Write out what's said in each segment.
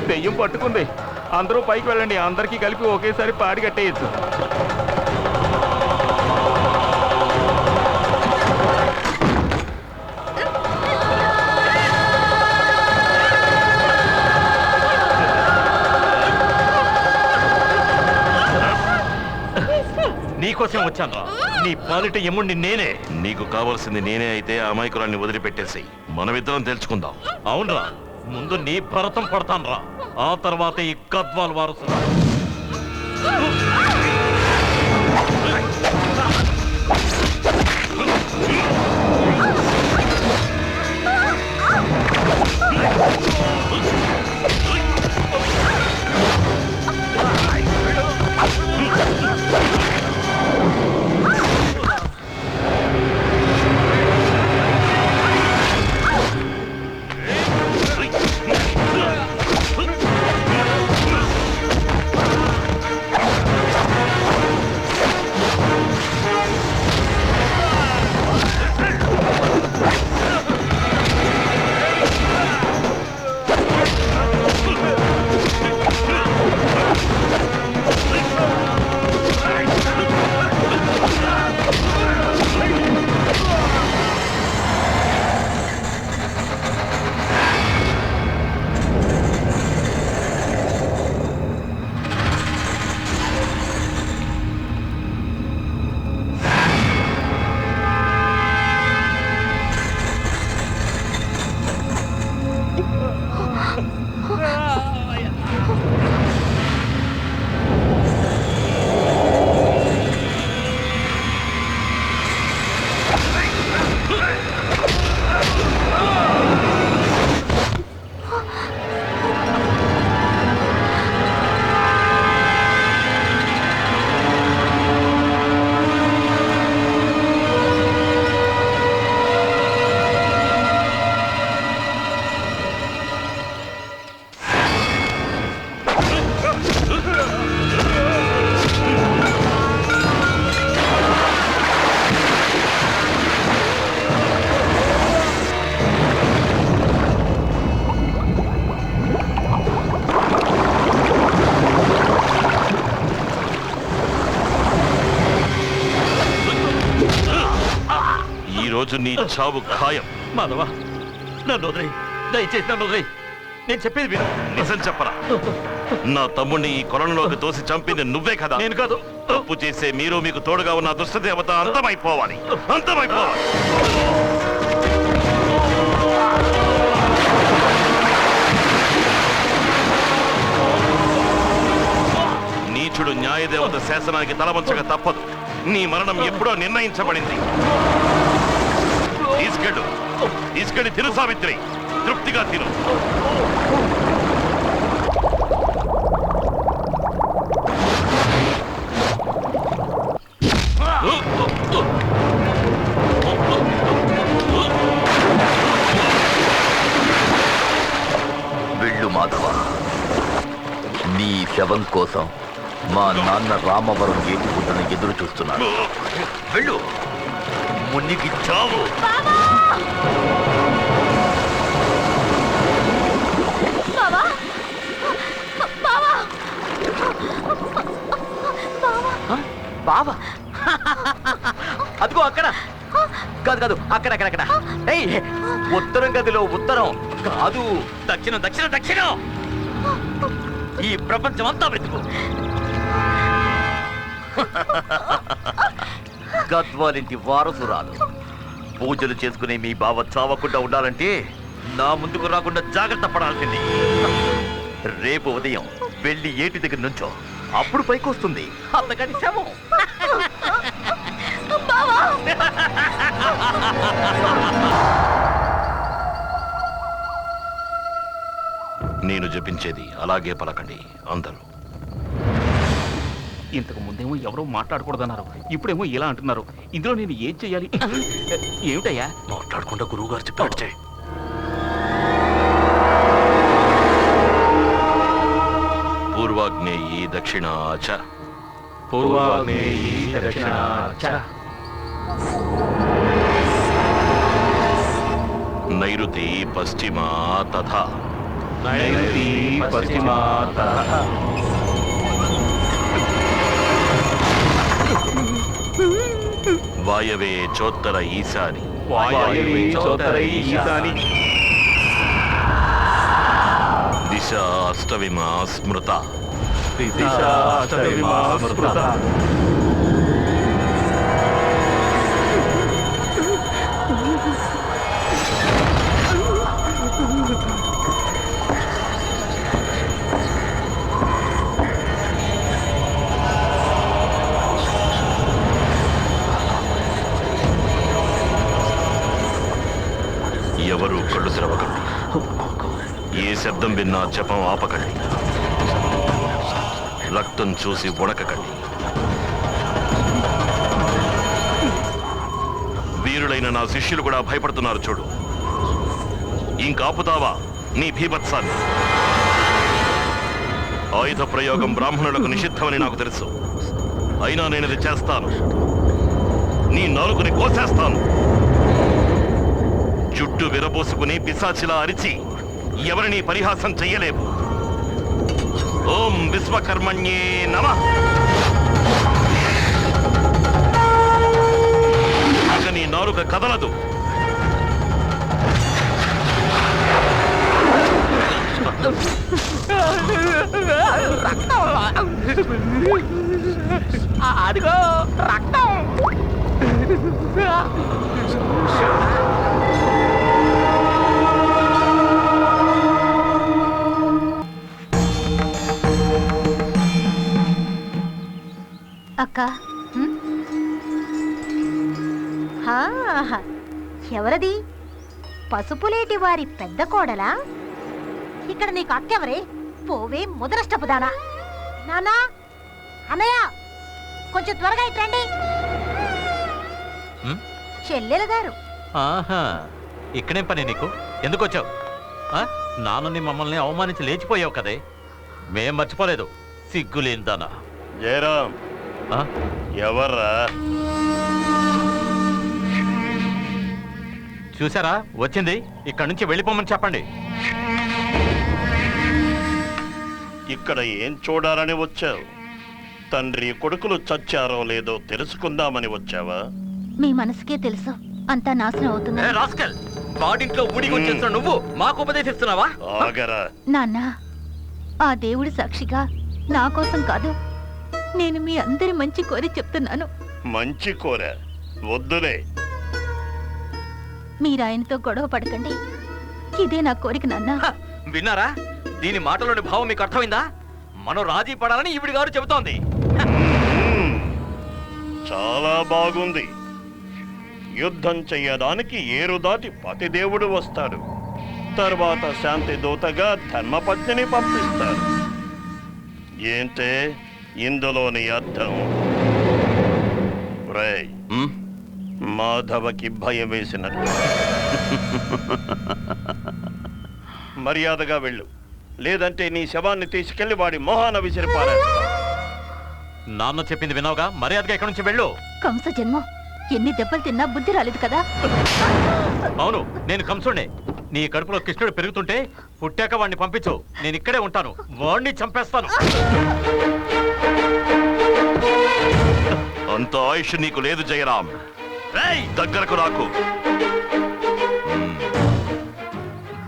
దెయ్యం పట్టుకుంది. అందరూ పైకి వెళ్ళండి. అందరికీ కలిపి ఒకేసారి పాడి కట్టేయచ్చు. నీకోసం వచ్చాను రా. నీ పాలిట ఎముడిని నేనే. నీకు కావాల్సింది నేనే అయితే ఆ అమాయకురాన్ని వదిలిపెట్టేసి మనమిద్దరం తెలుసుకుందాం. అవునరా, ముందు నీ భరతం పడతాను రా. ఆ తర్వాత ఈ గద్వాల్ వారసు. రోజు నీ చావు ఖాయం. మాధవ, నన్ను వదిలేయ్, దయచేసి నన్ను వదిలేయ్. నేను చెప్పేది విను. నిజం చెప్పరా? నా తమ్ముడిని ఈ కొలంలోకి తోసి చంపింది నువ్వే కదా? నేను కాదు. తప్పు చేసే మీరు, మీకు తోడుగా ఉన్న దుష్టదేవత అంతమైపోవాలి, అంతమైపోవాలి. నీచుడు న్యాయదేవత శాసనానికి తలవంచక తప్పదు. నీ మరణం ఎప్పుడో నిర్ణయించబడింది. తీసుకెళ్ళి తిను సావిత్రి, తృప్తిగా తిను. వెళ్ళు మాధవ, నీ శవం కోసం మా నాన్న రామవరం ఏటిగుడ్డను ఎదురు చూస్తున్నాడు. వెళ్ళు, మునికి చావు. బావా, అదిగో అక్కడ. కాదు కాదు, అక్కడక్కడక్కడ. ఉత్తరం గదిలో ఉత్తరం కాదు, దక్షిణం దక్షిణం దక్షిణం. ఈ ప్రపంచం అంతా వెతుకు. గద్వాలింటి వారసురాలు. పూజలు చేసుకునే మీ బావ చావకుండా ఉండాలంటే నా ముందుకు రాకుండా జాగ్రత్త పడాల్సింది. రేపు ఉదయం వెళ్ళి ఏటి దగ్గర నుంచో, అప్పుడు పైకి వస్తుంది అంతకంటే శవం. నేను జపించేది అలాగే పలకండి అందరూ. ఇంతకు ముందేమో ఎవరో మాట్లాడకూడదన్నారు, ఇప్పుడేమో ఇలా అంటున్నారు. ఇందులో నేను ఏం చెయ్యాలి? ఏమిటయ్యా? మాట్లాడకుండా గురువు గారు చెప్పాడు. పూర్వ పూర్వాగ్నేయి దక్షిణాచ పూర్వాగ్నేయీ దక్షిణాచ నైరుతి పశ్చిమా తథా నైరుతి పశ్చిమా తథా వాయవే చోత్తర ఈశాని వాయవే చోత్తరై ఈశాని దిశ అష్టవిమా స్మృత దిశా అష్టవిమా స్మృతా ఎవరు కళ్ళు తెరవకండి. ఏ శబ్దం విన్నా జపం ఆపకండి. రక్తం చూసి వణకకండి. వీరులైన నా శిష్యులు కూడా భయపడుతున్నారు చూడు. ఇంకాపుతావా నీ భీభత్సాన్ని? ఆయుధ ప్రయోగం బ్రాహ్మణులకు నిషిద్ధమని నాకు తెలుసు. అయినా నేను ఇది చేస్తాను. నీ నాలుకని కోసేస్తాను. జుట్టు విరబోసుకుని పిశాచిలా అరిచి ఎవరిని పరిహాసం చెయ్యలేవు. ఓం విశ్వకర్మణ్యే నమః. ఇక నీ నాలుక కదలదు. అదిగో రక్తం. అక్క ఎవరది? పసుపులేటి వారి పెద్ద కోడలా? ఇక్కడ నీకు అక్కెవరే? పోవే ముదరష్టపుదానా. నానా, అన్నయ్య, కొంచెం త్వరగా ఇట్రండి. చెల్లెలు గారు. ఆహా, ఇక్కడేం పని నీకు? ఎందుకు వచ్చావు? నాన్నని మమ్మల్ని అవమానించి లేచిపోయావు కదే. మేం మర్చిపోలేదు. సిగ్గులేందానా. జయరాం, ఎవర్రా? చూసారా వచ్చింది? ఇక్కడి నుంచి వెళ్ళిపోమని చెప్పండి. ఇక్కడ ఏం చూడాలని వచ్చావు? తండ్రి కొడుకులు చచ్చారో లేదో తెలుసుకుందామని వచ్చావా? మీ మనసుకే తెలుసు అంతా నాశనం అవుతుంది. రాస్కల్, వాడింట్లో ఊడికొచ్చేస్తున్న నువ్వు మాకు ఉపదేశిస్తున్నావా? ఆగరా. నాన్న, ఆ దేవుడి సాక్షిగా నా కోసం కాదు, నేను మీ అందరి మంచి కోరి చెప్తున్నాను. మంచి కోర వద్దులే. మీరాయనతో గొడవ పడకండి. ఇదే నా కోరిక నాన్న. విన్నారా? దీని మాటలోని భావం మీకు అర్థమైందా? మనం రాజీ పడాలని ఈవిడి గారు చెబుతోంది. చాలా బాగుంది. యుద్ధం చెయ్యడానికి ఏరు దాటి పతిదేవుడు వస్తాడు. తర్వాత శాంతి దూతగా ధర్మపత్నిని పంపిస్తారు. ఏంటే ఇందులోని అర్థం? రేయ్, మాధవకి భయం వేసినట్టు. మర్యాదగా వెళ్ళు, లేదంటే నీ శవాన్ని తీసుకెళ్లి వాడి మొహాన విసిరిపారేస్తా. నాన్న చెప్పింది విన్నావుగా? మర్యాదగా ఇక్కడి నుంచి వెళ్ళు. కంస జన్మ, ఎన్ని దెబ్బలు తిన్నా బుద్ధి రాలేదు కదా. అవును, నేను కంసుడే. నీ కడుపులో కృష్ణుడు పెరుగుతుంటే పుట్టాక వాడిని పంపించు. నేను ఇక్కడే ఉంటాను. వాడిని చంపేస్తాను. అంత ఆయుష్ నీకు లేదు జయరాం. దగ్గరకు రాకు.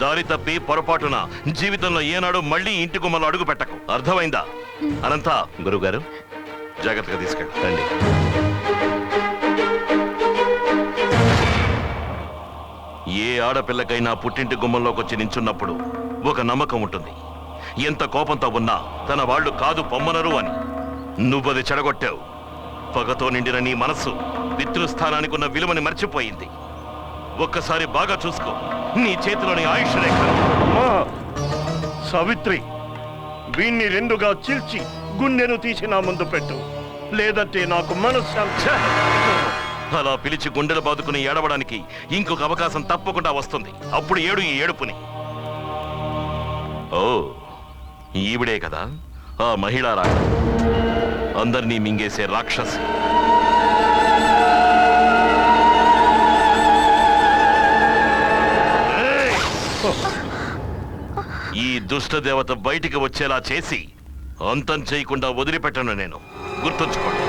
దారి తప్పి పొరపాటున జీవితంలో ఏనాడు మళ్ళీ ఇంటి గుమ్మలో అడుగు పెట్టకు. అర్థమైందా? అనంత, గురుగారు జాగ్రత్తగా తీసుకెళ్ళండి. ఏ ఆడపిల్లకైనా పుట్టింటి గుమ్మంలోకి వచ్చి నించున్నప్పుడు ఒక నమ్మకం ఉంటుంది. ఎంత కోపంతో ఉన్నా తన వాళ్ళు కాదు పొమ్మనరు అని. నువ్వది చెడగొట్టావు. పగతో నిండిన నీ మనస్సు పితృస్థానానికి ఉన్న విలువని మర్చిపోయింది. ఒక్కసారి బాగా చూసుకో నీ చేతిలోని ఆయుష్ రేఖ. సావిత్రి, వీణ్ణి రెండుగా చీల్చి గుండెను తీసి నా ముందు పెట్టు, లేదంటే నాకు మనశ్శాంతి. అలా పిలిచి గుండెలు బాదుకుని ఏడవడానికి ఇంకొక అవకాశం తప్పకుండా వస్తుంది. అప్పుడు ఏడు ఈ ఏడుపుని. ఓ, ఈవిడే కదా ఆ మహిళా రాక అందరినీ మింగేసే రాక్షసి. ఏయ్! ఈ దుష్ట దేవత బయటికి వచ్చేలా చేసి అంతం చేయకుండా వదిలిపెట్టను నేను. గుర్తుంచుకోండి.